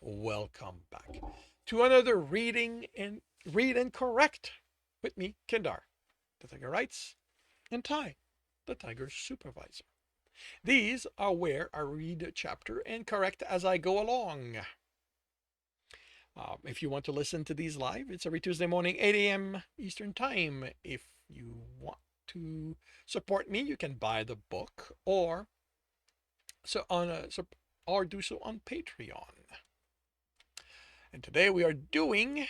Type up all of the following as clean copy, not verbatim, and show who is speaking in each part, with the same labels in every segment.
Speaker 1: welcome back to another read and correct with me, Kindar, the Tiger Writes, and Ty, the Tiger's supervisor. These are where I read a chapter and correct as I go along. If you want to listen to these live, it's every Tuesday morning, 8 a.m. Eastern Time. If you want to support me, you can buy the book so on a, or do so on Patreon. And today we are doing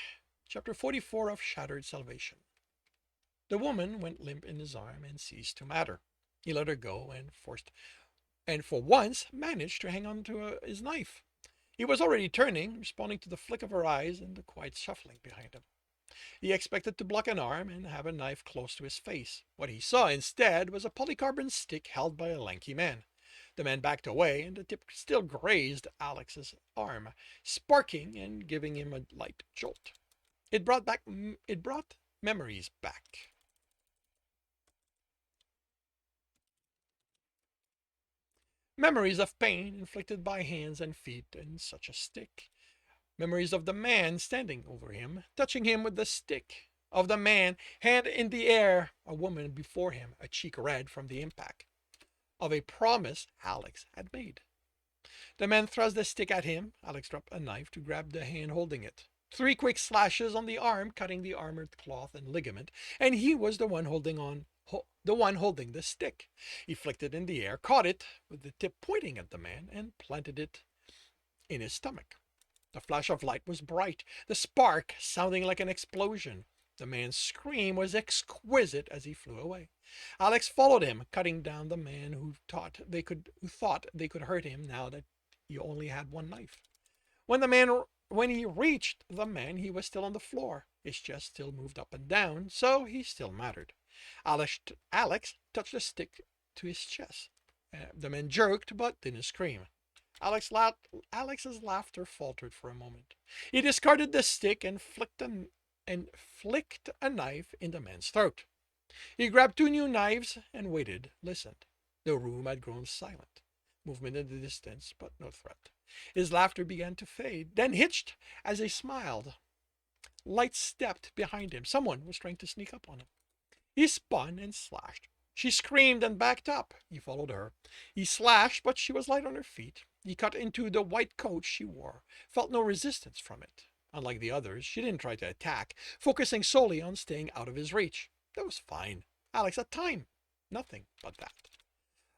Speaker 1: chapter 44 of Shattered Salvation. The woman went limp in his arm and ceased to matter. He let her go and for once managed to hang on to his knife. He was already turning, responding to the flick of her eyes and the quiet shuffling behind him. He expected to block an arm and have a knife close to his face. What he saw instead was a polycarbon stick held by a lanky man. The man backed away, and the tip still grazed Alex's arm, sparking and giving him a light jolt. It brought memories back. Memories of pain inflicted by hands and feet and such a stick. Memories of the man standing over him, touching him with the stick. Of the man, hand in the air, a woman before him, a cheek red from the impact. Of a promise Alex had made. The man thrust the stick at him. Alex dropped a knife to grab the hand holding it. 3 quick slashes on the arm, cutting the armored cloth and ligament, and he was the one holding the stick. He flicked it in the air, caught it with the tip pointing at the man, and planted it in his stomach. The flash of light was bright, the spark sounding like an explosion. The man's scream was exquisite as he flew away. Alex followed him, cutting down the man who thought they could hurt him now that he only had one knife. When he reached the man, he was still on the floor. His chest still moved up and down, so he still mattered. Alex touched the stick to his chest. The man jerked but didn't scream. Alex's laughter faltered for a moment. He discarded the stick and flicked a knife in the man's throat. He grabbed 2 new knives and waited, listened. The room had grown silent. Movement in the distance, but no threat. His laughter began to fade, then hitched as he smiled. Light stepped behind him. Someone was trying to sneak up on him. He spun and slashed. She screamed and backed up. He followed her. He slashed, but she was light on her feet. He cut into the white coat she wore, felt no resistance from it. Unlike the others, she didn't try to attack, focusing solely on staying out of his reach. That was fine. Alex had time. Nothing but that.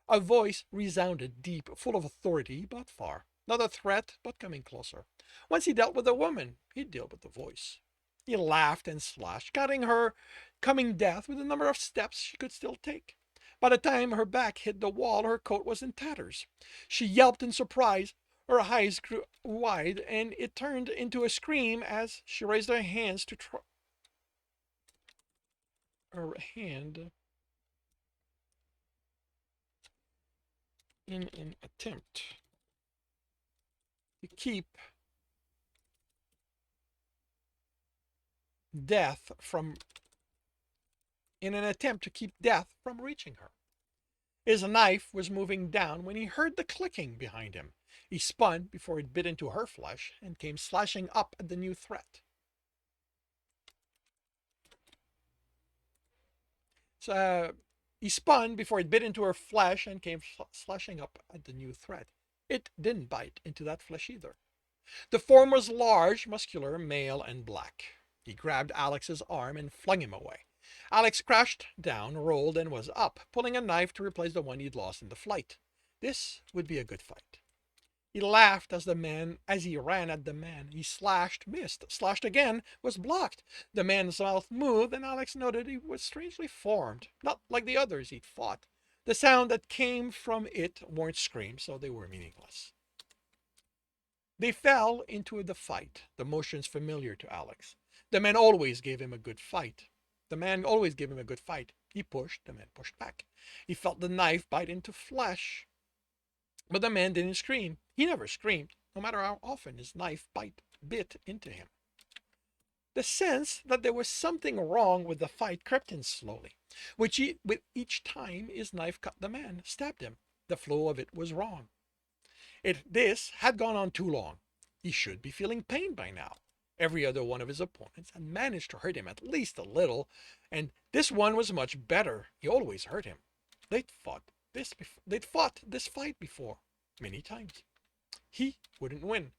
Speaker 1: A voice resounded deep, full of authority, but far. Not a threat, but coming closer. Once he dealt with a woman, he'd deal with the voice. He laughed and slashed, cutting her coming death with a number of steps she could still take. By the time her back hit the wall, her coat was in tatters. She yelped in surprise. Her eyes grew wide, and it turned into a scream as she raised her hands to her hand in an attempt to keep death from reaching her. His knife was moving down when he heard the clicking behind him. He spun before it bit into her flesh and came slashing up at the new threat. He spun before it bit into her flesh and came slashing up at the new threat. It didn't bite into that flesh either. The form was large, muscular, male, and black. He grabbed Alex's arm and flung him away. Alex crashed down, rolled, and was up, pulling a knife to replace the one he'd lost in the flight. This would be a good fight. He laughed as he ran at the man. He slashed, missed, slashed again, was blocked. The man's mouth moved, and Alex noted he was strangely formed, not like the others he'd fought. The sound that came from it weren't screams, so they were meaningless. They fell into the fight, the motions familiar to Alex. The man always gave him a good fight. He pushed, the man pushed back. He felt the knife bite into flesh. But the man didn't scream. He never screamed, no matter how often his knife bit into him. The sense that there was something wrong with the fight crept in slowly. With each time his knife cut the man, stabbed him, the flow of it was wrong. This had gone on too long. He should be feeling pain by now. Every other one of his opponents had managed to hurt him at least a little, and this one was much better. He always hurt him. They'd fought this fight before, many times. He wouldn't win.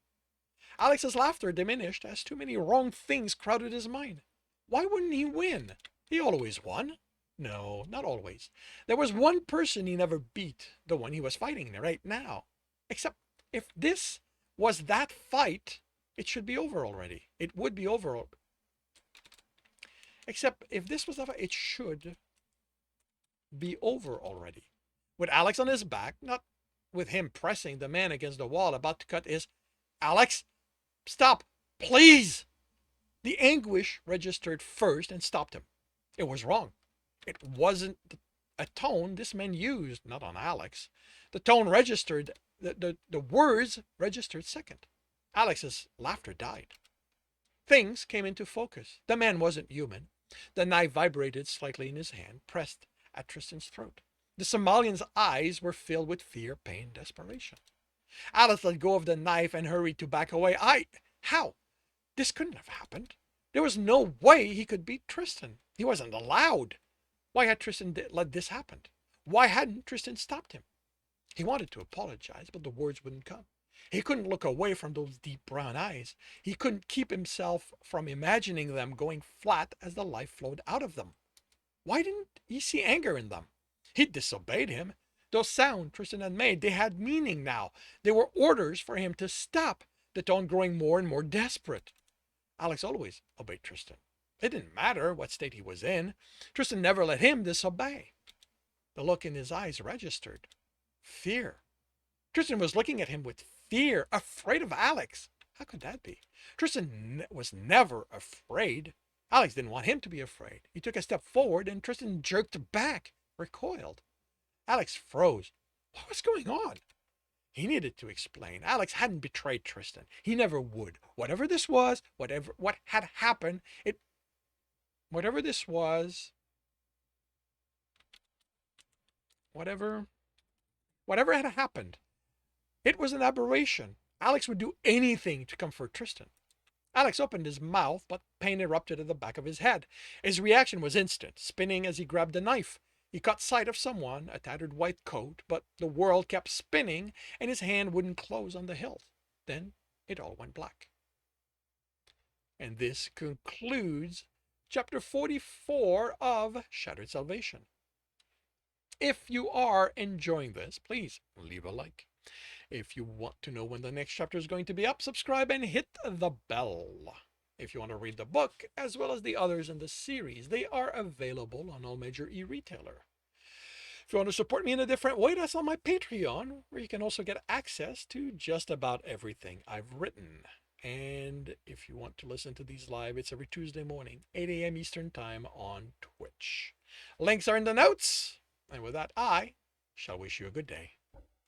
Speaker 1: Alex's laughter diminished as too many wrong things crowded his mind. Why wouldn't he win? He always won. No, not always. There was one person he never beat, the one he was fighting right now. Except if this was that fight, it should be over already. It would be over. Except if this was the fight, it should be over already. With Alex on his back, not with him pressing the man against the wall about to cut his... Alex, stop, please! The anguish registered first and stopped him. It was wrong. It wasn't a tone this man used, not on Alex. The tone registered, the words registered second. Alex's laughter died. Things came into focus. The man wasn't human. The knife vibrated slightly in his hand, pressed at Tristan's throat. The Somalian's eyes were filled with fear, pain, desperation. Alex let go of the knife and hurried to back away. How? This couldn't have happened. There was no way he could beat Tristan. He wasn't allowed. Why had Tristan let this happen? Why hadn't Tristan stopped him? He wanted to apologize, but the words wouldn't come. He couldn't look away from those deep brown eyes. He couldn't keep himself from imagining them going flat as the life flowed out of them. Why didn't he see anger in them? He'd disobeyed him. Those sounds Tristan had made, they had meaning now. They were orders for him to stop, the tone growing more and more desperate. Alex always obeyed Tristan. It didn't matter what state he was in. Tristan never let him disobey. The look in his eyes registered. Fear. Tristan was looking at him with fear, afraid of Alex. How could that be? Tristan was never afraid. Alex didn't want him to be afraid. He took a step forward and Tristan jerked back, recoiled. Alex froze. What was going on? He needed to explain. Alex hadn't betrayed Tristan. He never would. Whatever this was, what had happened, whatever had happened, it was an aberration. Alex would do anything to comfort Tristan. Alex opened his mouth, but pain erupted at the back of his head. His reaction was instant, spinning as he grabbed the knife. He caught sight of someone, a tattered white coat, but the world kept spinning and his hand wouldn't close on the hilt. Then it all went black. And this concludes chapter 44 of Shattered Salvation. If you are enjoying this, please leave a like. If you want to know when the next chapter is going to be up, subscribe and hit the bell. If you want to read the book, as well as the others in the series, they are available on all major e-retailer. If you want to support me in a different way, that's on my Patreon, where you can also get access to just about everything I've written. And if you want to listen to these live, it's every Tuesday morning, 8 a.m. Eastern Time on Twitch. Links are in the notes. And with that, I shall wish you a good day.